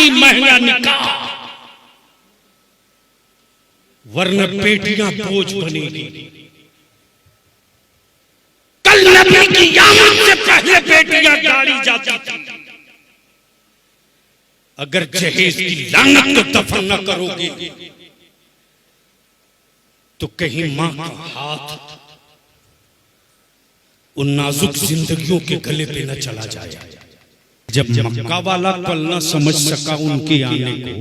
शादी महंगा निकाह, वरना बेटियां बोझ बनेगी। कल नबी की आमद से पहले बेटियां गाड़ी जाती थी। अगर जहेज की लानत को दफन न करोगे तो कहीं मां का हाथ उन नाजुक जिंदगियों के गले पे न चला जाए। जब मक्का वाला पल न समझ सका उनके आने को,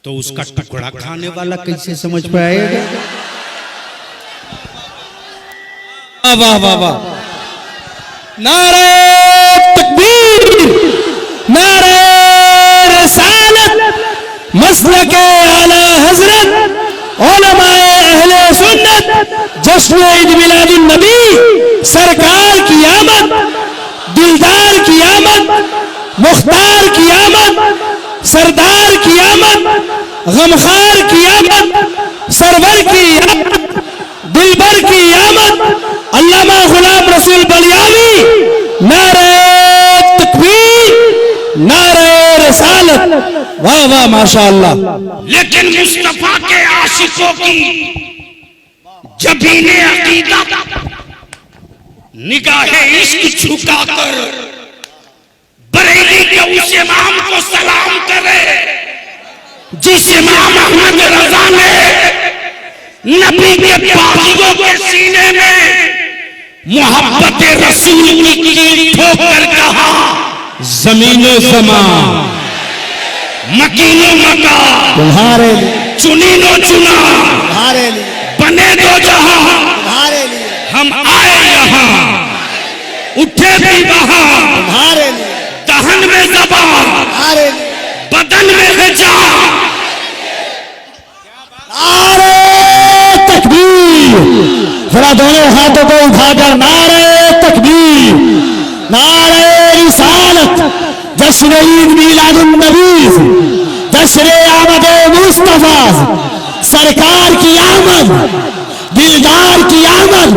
तो उसका टुकड़ा खाने वाला कैसे समझ पाएगा? वाह वाह वाह, नारे तकबीर, नारे रिसालत, मसलके आला हजरत, उलमाए अहले सुन्नत, जश्न ईद मिलादुन नबी, सरकार की आमद, दिलदार की आमद, मुख्तार की आमद, सरदार की आमद, गमखार की आमद, सरवर की आमद, दिलबर की आमद, अल्लामा गुलाम रसूल बलियावी, नारे तकबीर, नारे रिसालत, वाह वाह माशाअल्लाह। लेकिन मुस्तफा के आशिकों की जबीने अकीदा निगाहे इश्क झुकाकर बरेली के उस इमाम को सलाम करे जिस इमाम अहमद रजा ने नबी के बाजुओं के सीने में मोहब्बत रसूल की कील ठोकर कहा, जमीनो ज़मान मकीनो मका तुम्हारे लिए, चुनीनो चुना तुम्हारे लिए, बने दो जहां तुम्हारे लिए, हम आए यहाँ, उठे भी वहां, तुम्हारे लिए, दहन में ज़बान तुम्हारे लिए, बदन में है जान। नारे तकबीर, जरा दोनों हाथों को उठाकर नारे तकबीर, नारे रिसालत, जश्न ईद मिलादुन नबी, जश्न आमद मुस्तफा, सरकार की आमद, दिलदार की आमद,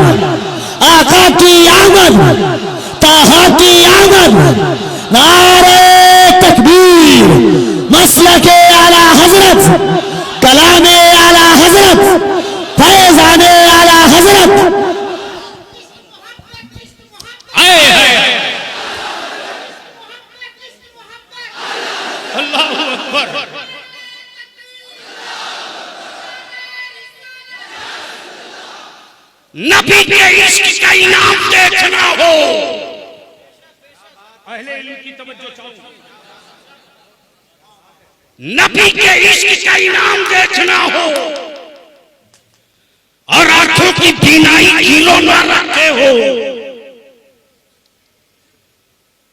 आका की आमद, ताहा की आमद, नारे तकबीर, मसलके आला हजरत, कलामे आला हजरत, फैजाने आला हजरत। अल्लाहू अकबर। नबी के इश्क का इनाम देखना हो, अहले इल्म की तवज्जो चाहूं, नबी के इश्क का इनाम देखना हो और आंखों की बीनाई कीलो न रखे हो,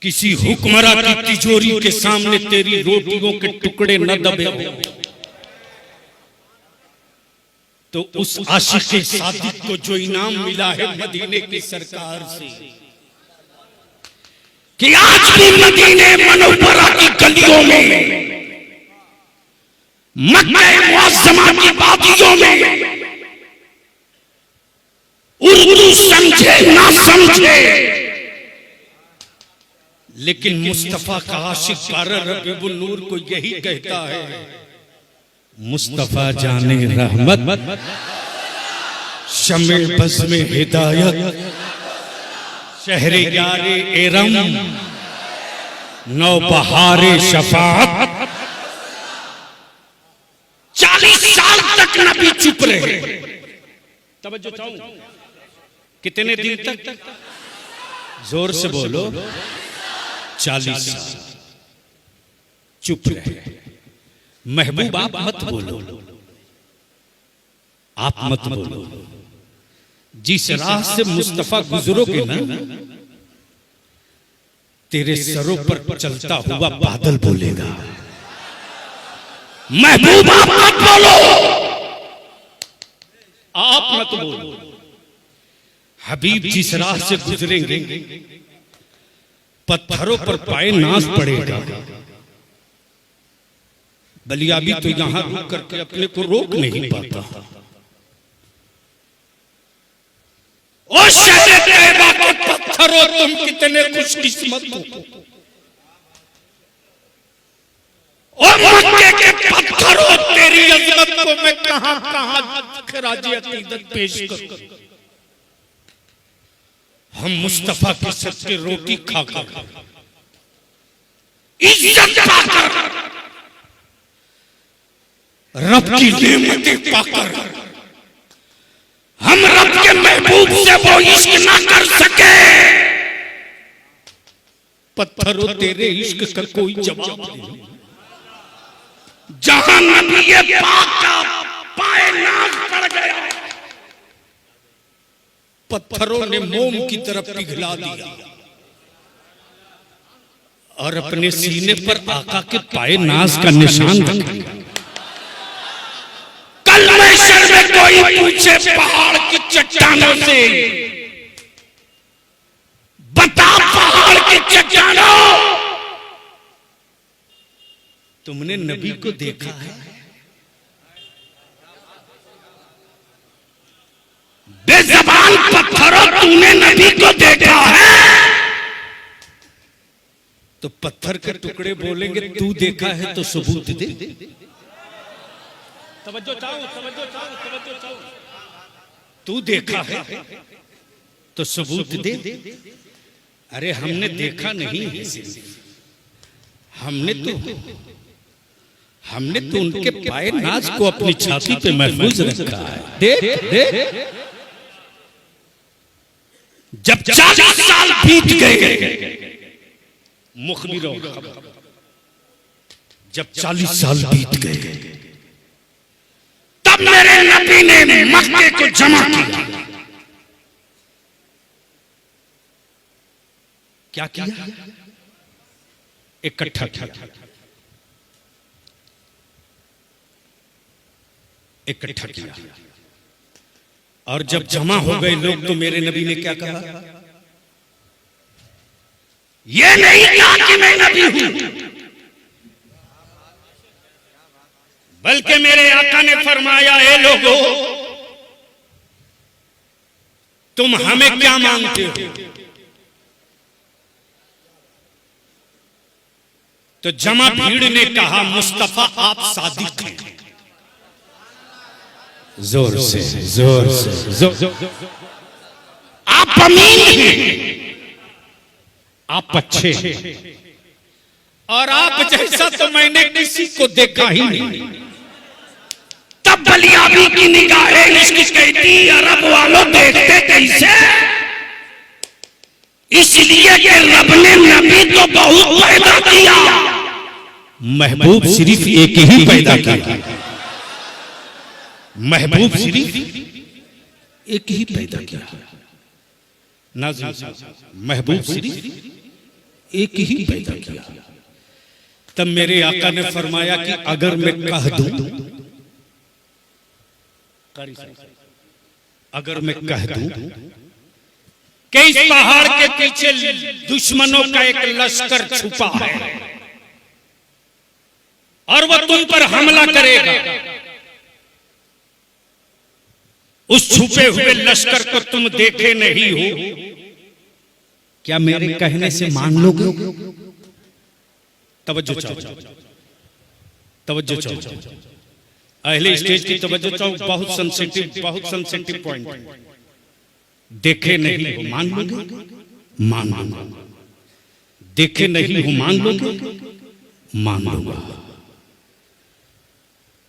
किसी हुक्मरा की तिजोरी के सामने तेरी रोटियों के टुकड़े न दबे हो, तो उस आशिक़े सादिक को जो इनाम मिला है मदीने की सरकार से, कि आज भी मदीने मनव्वरा की गलियों में, मक्का मुअज़्ज़मा की वादियों में, उर्दू समझे ना समझे, लेकिन मुस्तफा का आशिक बारह रबीउल नूर को यही कहता है, मुस्तफा जाने रहमत, शमे बज़ में हिदायत, शहरे यारे एरम, नौ बहारे शफाअत। 40 साल तक नबी चुप रहे। तवज्जो चाहूं, कितने दिन तक? जोर से बोलो, 40 साल चुप रहे। महबूब आप मत बोलो, आप मत बोलो, जिस राह से मुस्तफा गुजरोगे ना, तेरे सरों पर चलता हुआ बादल बोलेगा, महबूब आप मत बोलो, आप मत बोलो। हबीब जिस राह से गुजरेंगे पत्थरों पर पाए नाज पड़ेगा। बलियाबी तो यहां रुक करके अपने को रोक नहीं पाता। तैयबा के पत्थरों तुम कितने खुशकिस्मत हो। ओ मक्के के पत्थरों तेरी अजमत को मैं कहां खराजे अकीदत पेश करूं। हम मुस्तफा के सच्चे रोटी खाकर इज्जत पाकर रब की नेमतें पाकर हम रब के महबूब से वो इश्क ना कर सके। पत्थरों तेरे इश्क का कोई जवाब नहीं। जहां नबी पाक का पाए नाज पड़ गया, पत्थरों ने मोम की तरफ पिघला दिया और अपने सीने पर आका के पाए नाज का निशान रखा। कल महशर में कोई पूछे पहाड़ की चट्टानों से, बता पहाड़ की चट्टानों तुमने नबी को देखा है? बेज़बान पत्थरों तूने नबी को देखा है? तो पत्थर के टुकड़े बोलेंगे तू देखा है तो सबूत दे। तवज्जो चाहो। तू देखा है तो सबूत दे। अरे हमने देखा नहीं है, हमने तो उनके पाए नाज को अपनी छाती पे महफूज रखा है। देख जब 40 साल बीत गए, मुखबिरों जब 40 साल बीत गए, तब मेरे नबी ने मक्के को जमा किया। क्या किया? इकट्ठा किया। इकट्ठा किया और जब जमा हो गए लोग तो मेरे नबी ने क्या कहा? ये नहीं कहा कि मैं नबी हूं, बल्कि मेरे आका ने फरमाया, ए लोगों तुम हमें क्या मानते हो? तो जमा भीड़ ने कहा, मुस्तफा आप सादिक हैं। जोर से आप अमीन हैं, आप अच्छे हैं और आप जैसा तो मैंने किसी को देखा ही नहीं। तब बलियाबी की निगाहें इश्क कहती, अरब वालों देखते कैसे? इसलिए कि रब ने नबी तो बहुत पैदा किया, महबूब सिर्फ एक ही पैदा किया। महबूब सिर्फ एक ही पैदा किया। नाज़रीन, महबूब सिर्फ एक ही पैदा किया। तब मेरे आका ने फरमाया कि अगर मैं कह दूं, अगर मैं कह दूं कि इस पहाड़ के पीछे दुश्मनों का एक लश्कर छुपा है और वह तुम पर हमला करेगा, उस छुपे हुए लश्कर को तुम देखे नहीं हो, क्या मेरे कहने से मान लोगे? तवज्जो चाहो, तवज्जो चाहो, अहले स्टेज की तवज्जो चाहो। बहुत सेंसिटिव पॉइंट। देखे नहीं हो मान लोगे? मान लूंगा। देखे नहीं हो मान लोगे? मान लूंगा।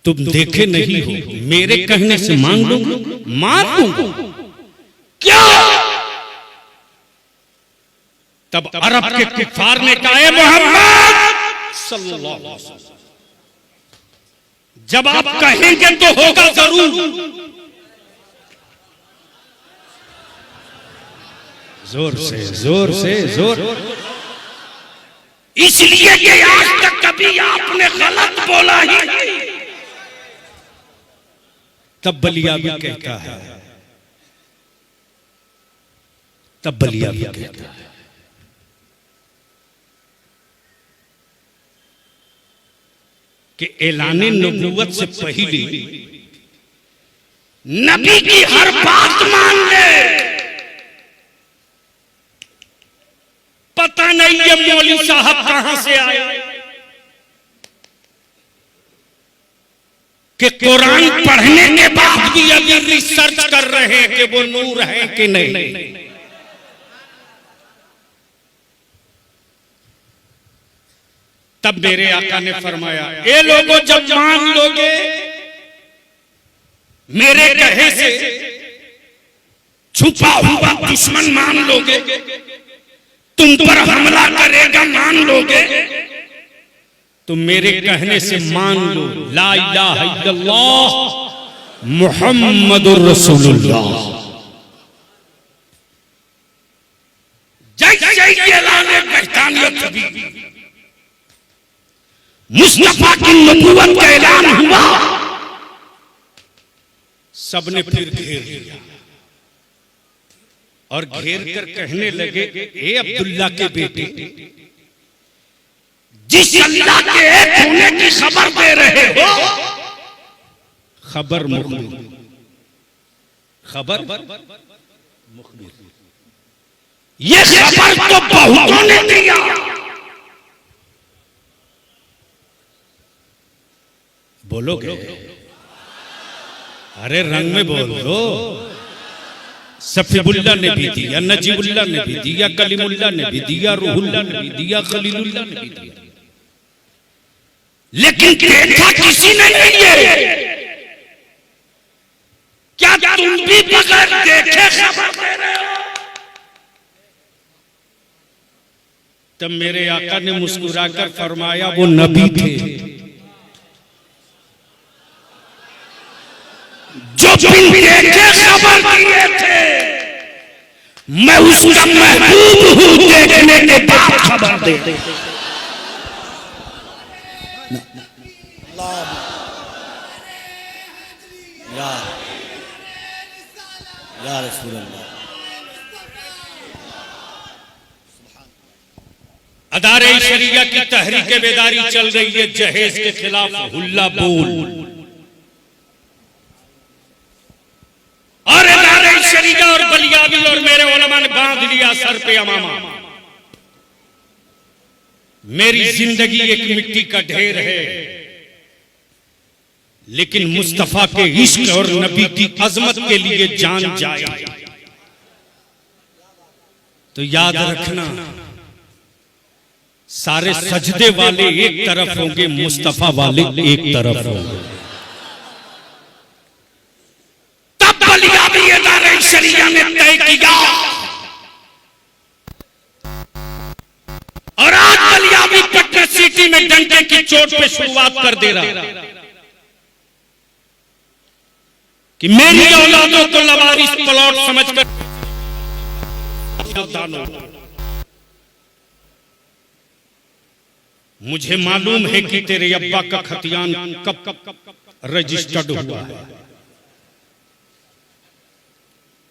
तुम देखे नहीं हो, मेरे कहने से मान लोगे? मान लूंगा। क्या? तब अरब के कुफार ने कहा, मोहम्मद सल्लल्लाहु अलैहि वसल्लम, जब आप कहेंगे तो होगा जरूर। जोर से इसलिए कि आज तक कभी आपने गलत बोला ही नहीं। तब बलिया भी कहता है, तब बलिया भी कहता है कि ऐलाने नबूवत से पहले नबी की हर बात मान ले। नहीं ये मौलवी साहब कहां से आए कि कुरान पढ़ने के बाद भी अभी रिसर्च कर रहे हैं कि वो नूर है कि नहीं। तब मेरे आका ने फरमाया, ये लोगों जब मान लोगे मेरे कहे से छुपा हुआ दुश्मन मान लोगे, तुम पर हमला करेगा मान लोगे, तो मेरे कहने से मान लो ला इलाहा इल्लल्लाह मुहम्मदुर रसूलुल्लाह। जैसे ऐलान वहदानियत भी मुस्तफा की नबूवत का ऐलान हुआ, सबने फिर घेर लिया और घेर कर कहने लगे, ए अब्दुल्ला के बेटे, जिस अल्लाह के एक होने की खबर दे रहे हो, खबर मुखबिर, खबर मुखबिर, ये खबर तो बहुतों ने दिया, बोलोगे? अरे रंग में बोल दो। सफीबुल्ला ने भी दिया, नजीबुल्ला ने भी दिया, कलीमुल्ला ने भी दिया, रूहुल्ला ने भी दिया, खलीलुल्ला ने भी दिया, लेकिन देखा किसी ने नहीं है। क्या तुम भी बगैर देखे खबर दे रहे हो? तब मेरे आका ने मुस्कुराकर फरमाया, वो नबी थे जो बिन देखे खबर दिए थे, मैं उसका महबूब हूं देखने के बाद खबर दे। या रसूल अल्लाह। अदारे शरिया की तहरीक बेदारी चल रही है जहेज के खिलाफ, हुल्ला बोल, और अदारे शरिया और बलियाबी और मेरे उलमा ने बांध लिया सर पे अमामा। मेरी जिंदगी एक मिट्टी का ढेर है, लेकिन मुस्तफा के इश्क और नबी की अजमत के लिए जान जाए तो याद रखना, सारे सजदे वाले एक तरफ होंगे, मुस्तफा वाले एक तरफ होंगे। तब बलियाबी अदारे शरिया ने तय किया, और आज बलियाबी पटना सिटी में डंडे की चोट पे शुरुआत कर दे रहा कि मेरी औलादों को लवारिस प्लॉट समझकर मुझे मालूम है कि तेरे अब्बा का खतियान कब रजिस्टर्ड हुआ है,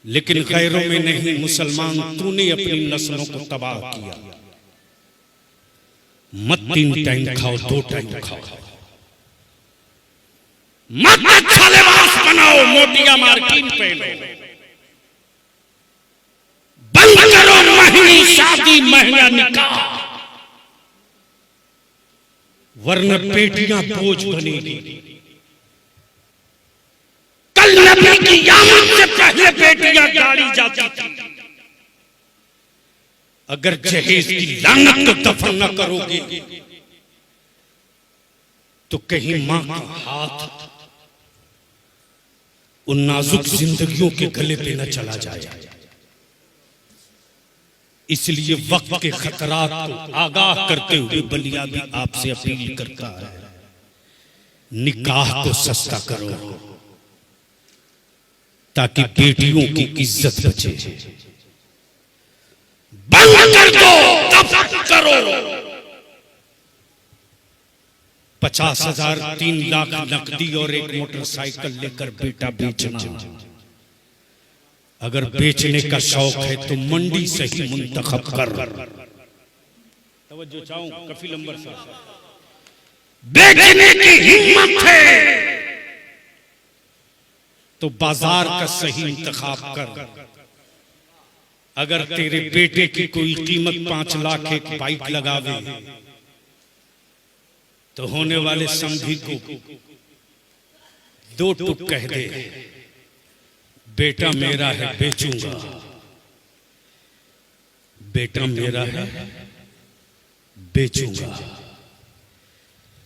लेकिन गैरों में नहीं, मुसलमान तूने अपनी नस्लों को तबाह किया। मत 3 टाइम खाओ, 2 टाइम खाओ, मत अच्छा लिबास बनाओ, मोटिया मार्किन पहनो, बंद करो महंगी शादी, महंगा निकाह, वरना बेटियां बोझ बनेगी। कल नबी की यामत से पहले बेटियां गाड़ी जाती थी। अगर जहेज की लानत को दफन न करोगे तो कहीं मां का हाथ उन नाजुक जिंदगियों के गले पे न चला जाए। इसलिए वक्त के खतरात को आगाह करते हुए बलियाबी आपसे अपील करता है, निकाह को सस्ता करो ताकि बेटियों की इज्जत बचे। बंद कर दो, दफन करो। 50,000, 3 लाख नकदी और एक मोटरसाइकिल लेकर बेटा बेचना। अगर बेचने का शौक है तो मंडी से ही मुंतखब कर। तवज्जो चाहूं कफील अंबर साहब, बेचने की हिम्मत है तो बाजार का सही इंतखाब कर। अगर तेरे बेटे की कोई कीमत 5 लाख एक बाइक लगावे तो होने वाले समधी को 2 टुक कह दे, बेटा मेरा है बेचूंगा, बेटा मेरा है बेचूंगा,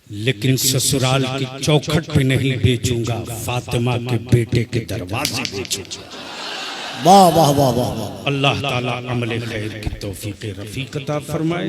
लेकिन ससुराल की चौखट पे नहीं बेचूंगा, फातिमा के बेटे के दरवाजे बेचूंगा। वाह वाह वाह वाह वाह। अल्लाह ताला अमले खैर की तौफीक रफीक अता फरमाए।